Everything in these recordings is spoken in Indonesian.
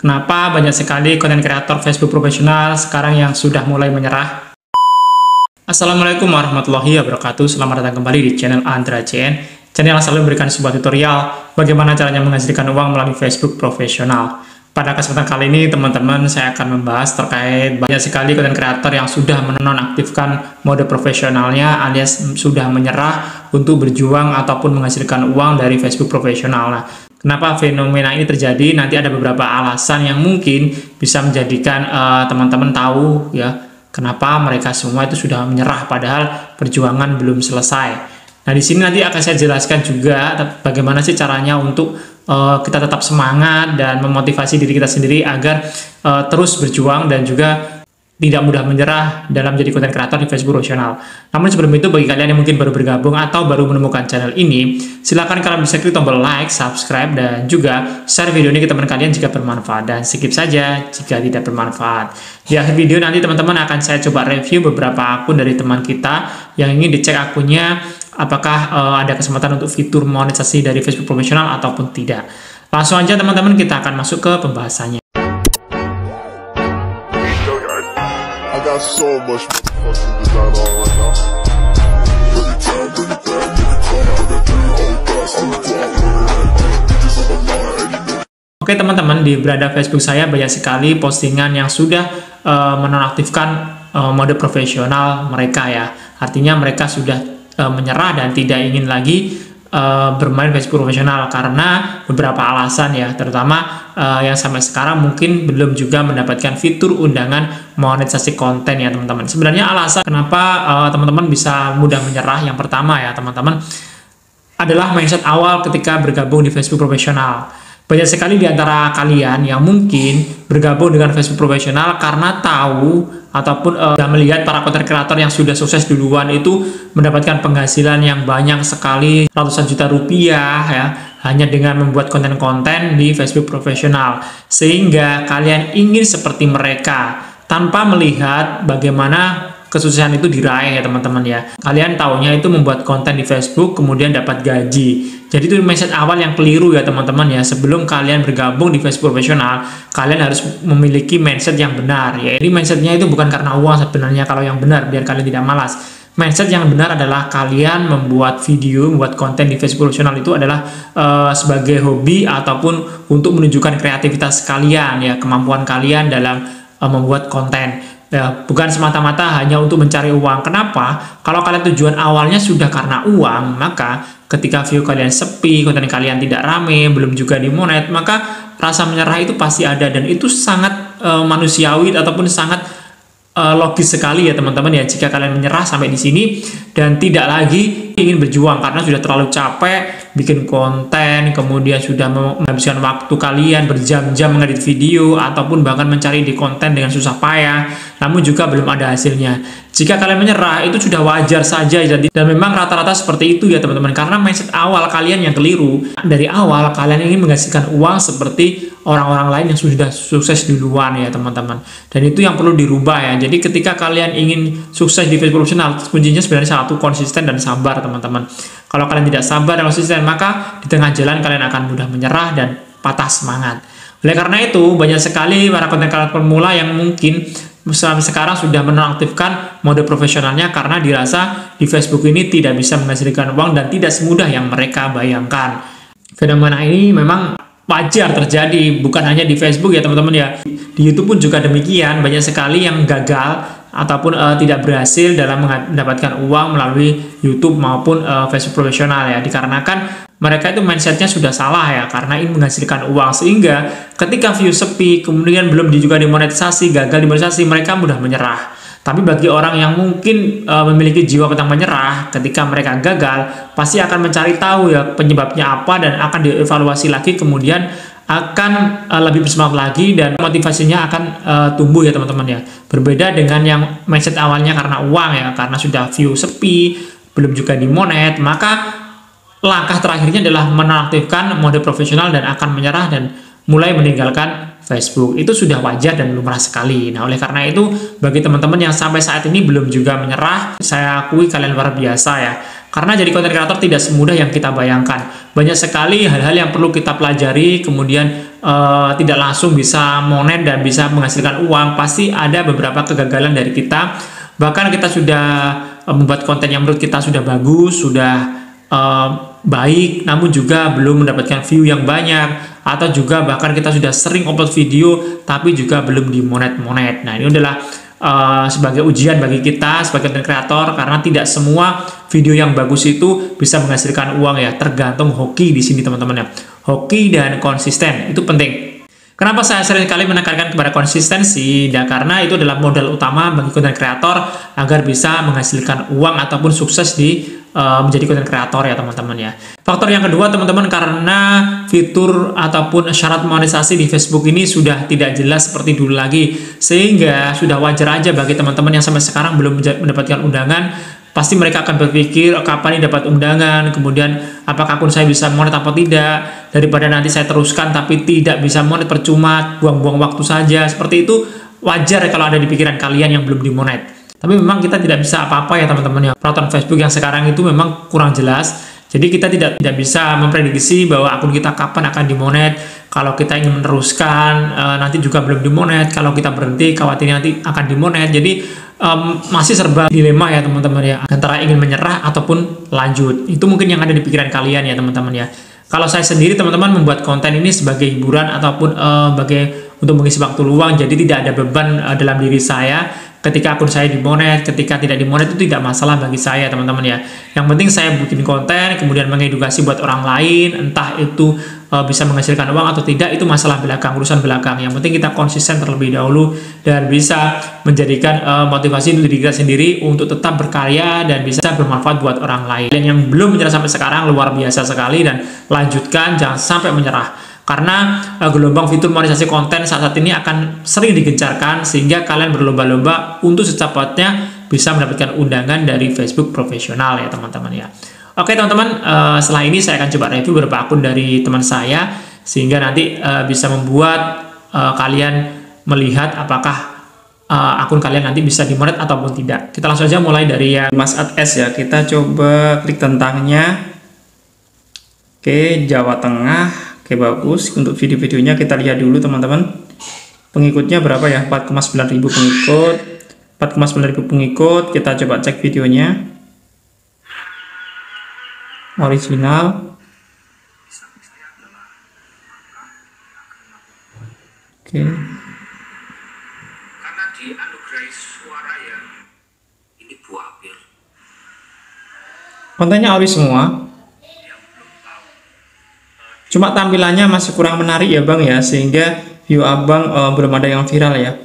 Kenapa banyak sekali konten kreator Facebook profesional sekarang yang sudah mulai menyerah? Assalamualaikum warahmatullahi wabarakatuh. Selamat datang kembali di channel Andra JN. Channel yang selalu memberikan sebuah tutorial bagaimana caranya menghasilkan uang melalui Facebook profesional. Pada kesempatan kali ini teman-teman, saya akan membahas terkait banyak sekali konten kreator yang sudah menonaktifkan mode profesionalnya alias sudah menyerah untuk berjuang ataupun menghasilkan uang dari Facebook profesional. Nah, kenapa fenomena ini terjadi? Nanti ada beberapa alasan yang mungkin bisa menjadikan teman-teman tahu ya kenapa mereka semua itu sudah menyerah padahal perjuangan belum selesai. Nah, di sini nanti akan saya jelaskan juga bagaimana sih caranya untuk kita tetap semangat dan memotivasi diri kita sendiri agar terus berjuang dan juga tidak mudah menyerah dalam jadi konten kreator di Facebook profesional. Namun sebelum itu, bagi kalian yang mungkin baru bergabung atau baru menemukan channel ini, silakan kalian bisa klik tombol like, subscribe, dan juga share video ini ke teman kalian jika bermanfaat, dan skip saja jika tidak bermanfaat. Di akhir video nanti teman-teman akan saya coba review beberapa akun dari teman kita yang ingin dicek akunnya apakah ada kesempatan untuk fitur monetisasi dari Facebook profesional ataupun tidak. Langsung aja teman-teman, kita akan masuk ke pembahasannya. Oke teman-teman, di beranda Facebook saya banyak sekali postingan yang sudah menonaktifkan mode profesional mereka ya. Artinya mereka sudah menyerah dan tidak ingin lagi bermain Facebook profesional karena beberapa alasan ya, terutama yang sampai sekarang mungkin belum juga mendapatkan fitur undangan monetisasi konten ya teman-teman. Sebenarnya alasan kenapa teman-teman bisa mudah menyerah, yang pertama ya teman-teman adalah mindset awal ketika bergabung di Facebook profesional. Banyak sekali di antara kalian yang mungkin bergabung dengan Facebook profesional karena tahu ataupun melihat para konten kreator yang sudah sukses duluan itu mendapatkan penghasilan yang banyak sekali, ratusan juta rupiah ya, hanya dengan membuat konten-konten di Facebook profesional. Sehingga kalian ingin seperti mereka tanpa melihat bagaimana kesuksesan itu diraih ya teman-teman ya. Kalian taunya itu membuat konten di Facebook kemudian dapat gaji. Jadi itu mindset awal yang keliru ya teman-teman ya. Sebelum kalian bergabung di Facebook profesional, kalian harus memiliki mindset yang benar ya. Jadi mindsetnya itu bukan karena uang sebenarnya, kalau yang benar biar kalian tidak malas. Mindset yang benar adalah kalian membuat video, membuat konten di Facebook profesional itu adalah sebagai hobi ataupun untuk menunjukkan kreativitas kalian ya, kemampuan kalian dalam membuat konten. Ya, bukan semata-mata hanya untuk mencari uang. Kenapa? Kalau kalian tujuan awalnya sudah karena uang, maka ketika view kalian sepi, konten kalian tidak rame, belum juga dimonet, maka rasa menyerah itu pasti ada, dan itu sangat manusiawi ataupun sangat logis sekali ya teman-teman ya, jika kalian menyerah sampai di sini dan tidak lagi ingin berjuang karena sudah terlalu capek bikin konten, kemudian sudah menghabiskan waktu kalian berjam-jam mengedit video ataupun bahkan mencari di konten dengan susah payah, namun juga belum ada hasilnya. Jika kalian menyerah itu sudah wajar saja dan memang rata-rata seperti itu ya teman-teman, karena mindset awal kalian yang keliru. Dari awal kalian ingin menghasilkan uang seperti orang-orang lain yang sudah sukses duluan ya teman-teman, dan itu yang perlu dirubah ya. Jadi ketika kalian ingin sukses di Facebook profesional, kuncinya sebenarnya satu, konsisten dan sabar teman-teman. Kalau kalian tidak sabar dan konsisten, maka di tengah jalan kalian akan mudah menyerah dan patah semangat. Oleh karena itu, banyak sekali para konten kreator pemula yang mungkin sampai sekarang sudah menonaktifkan mode profesionalnya karena dirasa di Facebook ini tidak bisa menghasilkan uang dan tidak semudah yang mereka bayangkan. Fenomena ini memang wajar terjadi, bukan hanya di Facebook ya teman-teman ya. Di YouTube pun juga demikian, banyak sekali yang gagal ataupun tidak berhasil dalam mendapatkan uang melalui YouTube maupun Facebook profesional ya, dikarenakan mereka itu mindsetnya sudah salah ya, karena ingin menghasilkan uang, sehingga ketika view sepi, kemudian belum juga dimonetisasi, gagal dimonetisasi, mereka mudah menyerah. Tapi bagi orang yang mungkin memiliki jiwa pantang menyerah, ketika mereka gagal, pasti akan mencari tahu ya penyebabnya apa dan akan dievaluasi lagi, kemudian akan lebih bersemangat lagi dan motivasinya akan tumbuh ya teman-teman ya. Berbeda dengan yang mindset awalnya karena uang ya, karena sudah view sepi, belum juga dimonet, maka langkah terakhirnya adalah menonaktifkan mode profesional dan akan menyerah dan mulai meninggalkan Facebook. Itu sudah wajar dan lumrah sekali. Nah, oleh karena itu, bagi teman-teman yang sampai saat ini belum juga menyerah, saya akui kalian luar biasa ya. Karena jadi konten kreator tidak semudah yang kita bayangkan. Banyak sekali hal-hal yang perlu kita pelajari, kemudian tidak langsung bisa monet dan bisa menghasilkan uang. Pasti ada beberapa kegagalan dari kita. Bahkan kita sudah membuat konten yang menurut kita sudah bagus, sudah baik, namun juga belum mendapatkan view yang banyak, atau juga bahkan kita sudah sering upload video tapi juga belum dimonet-monet. Nah, ini adalah sebagai ujian bagi kita sebagai content creator, karena tidak semua video yang bagus itu bisa menghasilkan uang ya, tergantung hoki di sini teman-teman ya. Hoki dan konsisten itu penting. Kenapa saya sering kali menekankan kepada konsistensi? Ya karena itu adalah modal utama bagi content creator agar bisa menghasilkan uang ataupun sukses di menjadi content creator ya teman-teman ya. Faktor yang kedua teman-teman, karena fitur ataupun syarat monetisasi di Facebook ini sudah tidak jelas seperti dulu lagi, sehingga sudah wajar aja bagi teman-teman yang sampai sekarang belum mendapatkan undangan. Pasti mereka akan berpikir kapan ini dapat undangan, kemudian apakah akun saya bisa monet atau tidak, daripada nanti saya teruskan tapi tidak bisa monet, percuma, buang-buang waktu saja. Seperti itu wajar kalau ada di pikiran kalian yang belum dimonet. Tapi memang kita tidak bisa apa-apa ya teman-teman ya. Peraturan Facebook yang sekarang itu memang kurang jelas. Jadi kita tidak bisa memprediksi bahwa akun kita kapan akan dimonet. Kalau kita ingin meneruskan, nanti juga belum dimonet. Kalau kita berhenti, khawatir nanti akan dimonet. Jadi masih serba dilema ya teman-teman ya. Antara ingin menyerah ataupun lanjut. Itu mungkin yang ada di pikiran kalian ya teman-teman ya. Kalau saya sendiri teman-teman membuat konten ini sebagai hiburan ataupun untuk mengisi waktu luang. Jadi tidak ada beban dalam diri saya. Ketika akun saya dimonet, ketika tidak dimonet itu tidak masalah bagi saya teman-teman ya. Yang penting saya bikin konten, kemudian mengedukasi buat orang lain, entah itu bisa menghasilkan uang atau tidak, itu masalah belakang, urusan belakang. Yang penting kita konsisten terlebih dahulu dan bisa menjadikan motivasi untuk diri kita sendiri untuk tetap berkarya dan bisa bermanfaat buat orang lain. Dan yang belum menyerah sampai sekarang luar biasa sekali, dan lanjutkan, jangan sampai menyerah. Karena gelombang fitur monetisasi konten saat ini akan sering digencarkan, sehingga kalian berlomba-lomba untuk secepatnya bisa mendapatkan undangan dari Facebook profesional ya teman-teman ya. Oke teman-teman, setelah ini saya akan coba review beberapa akun dari teman saya, sehingga nanti bisa membuat kalian melihat apakah akun kalian nanti bisa dimonet ataupun tidak. Kita langsung saja mulai dari yang Mas Ad S ya. Kita coba klik tentangnya. Oke, Jawa Tengah. Oke, bagus. Untuk video-videonya kita lihat dulu teman-teman. Pengikutnya berapa ya? 4,9 ribu pengikut. 4,9 ribu pengikut. Kita coba cek videonya. Original. Oke. Karena dianugerahi suara yang ini buah pil. Kontennya ori semua. Cuma tampilannya masih kurang menarik ya bang ya, sehingga view abang belum ada yang viral ya.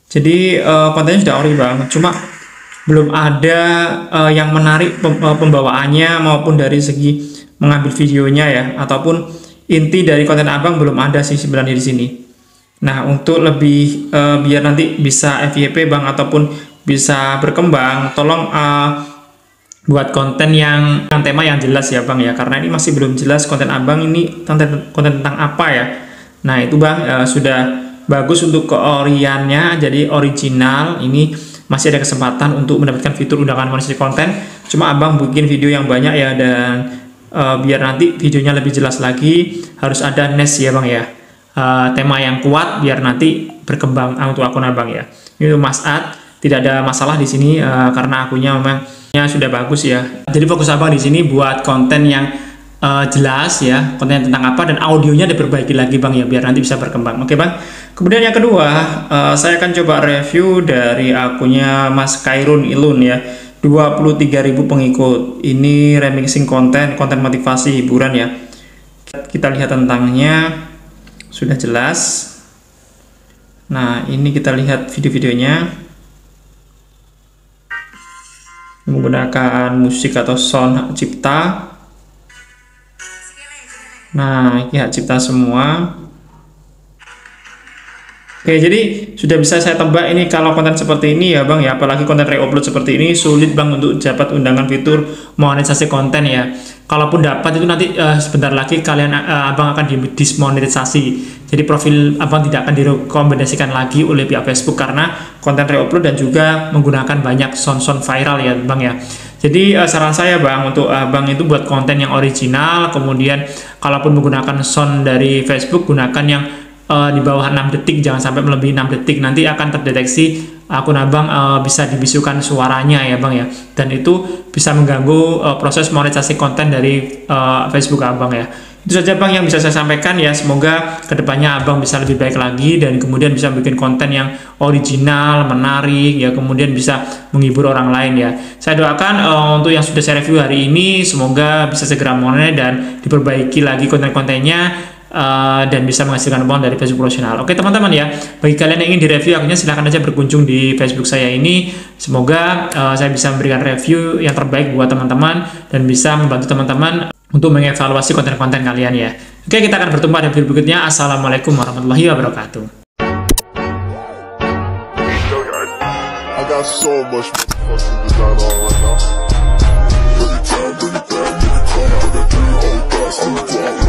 Jadi kontennya sudah ori bang, cuma belum ada yang menarik pembawaannya maupun dari segi mengambil videonya ya, ataupun inti dari konten abang belum ada sih sebenarnya di sini. Nah untuk lebih biar nanti bisa FYP bang ataupun bisa berkembang, tolong buat konten yang tema yang jelas ya bang ya, karena ini masih belum jelas konten abang ini konten tentang apa ya. Nah itu bang sudah bagus untuk keoriannya, jadi original. Ini masih ada kesempatan untuk mendapatkan fitur undangan monetisasi konten, cuma abang bikin video yang banyak ya, dan biar nanti videonya lebih jelas lagi harus ada niche ya bang ya, tema yang kuat biar nanti berkembang untuk akun abang ya. Ini Mas Ad, tidak ada masalah di sini karena akunnya memang sudah bagus ya. Jadi fokus abang di sini buat konten yang jelas ya, konten tentang apa, dan audionya diperbaiki lagi bang ya, biar nanti bisa berkembang. Oke bang. Kemudian yang kedua, saya akan coba review dari akunnya Mas Khairun Ilun ya. 23.000 pengikut. Ini remixing konten motivasi hiburan ya. Kita lihat tentangnya sudah jelas. Nah ini kita lihat video-videonya. Menggunakan musik atau sound hak cipta. Nah ini hak cipta semua. Oke, jadi sudah bisa saya tebak ini kalau konten seperti ini ya bang ya, apalagi konten re-upload seperti ini, sulit bang untuk dapat undangan fitur monetisasi konten ya. Kalaupun dapat itu nanti sebentar lagi kalian abang akan dismonetisasi. Jadi profil abang tidak akan direkomendasikan lagi oleh pihak Facebook karena konten re-upload dan juga menggunakan banyak sound viral ya bang ya. Jadi saran saya Bang, untuk Bang itu buat konten yang original, kemudian kalaupun menggunakan sound dari Facebook, gunakan yang di bawah 6 detik, jangan sampai melebihi 6 detik, nanti akan terdeteksi akun Abang bisa dibisukan suaranya ya Bang ya, dan itu bisa mengganggu proses monetisasi konten dari Facebook Abang ya. Itu saja Bang yang bisa saya sampaikan ya, semoga kedepannya Abang bisa lebih baik lagi dan kemudian bisa bikin konten yang original, menarik ya, kemudian bisa menghibur orang lain ya. Saya doakan untuk yang sudah saya review hari ini semoga bisa segera monet dan diperbaiki lagi konten-kontennya dan bisa menghasilkan uang dari Facebook profesional. Oke teman-teman ya, bagi kalian yang ingin direview akunnya silahkan aja berkunjung di Facebook saya ini. Semoga saya bisa memberikan review yang terbaik buat teman-teman dan bisa membantu teman-teman untuk mengevaluasi konten-konten kalian ya. Oke, kita akan bertemu pada video berikutnya. Assalamualaikum warahmatullahi wabarakatuh. I got so much fucking design on right now. Every time, bring it back, nigga, come out and do all that.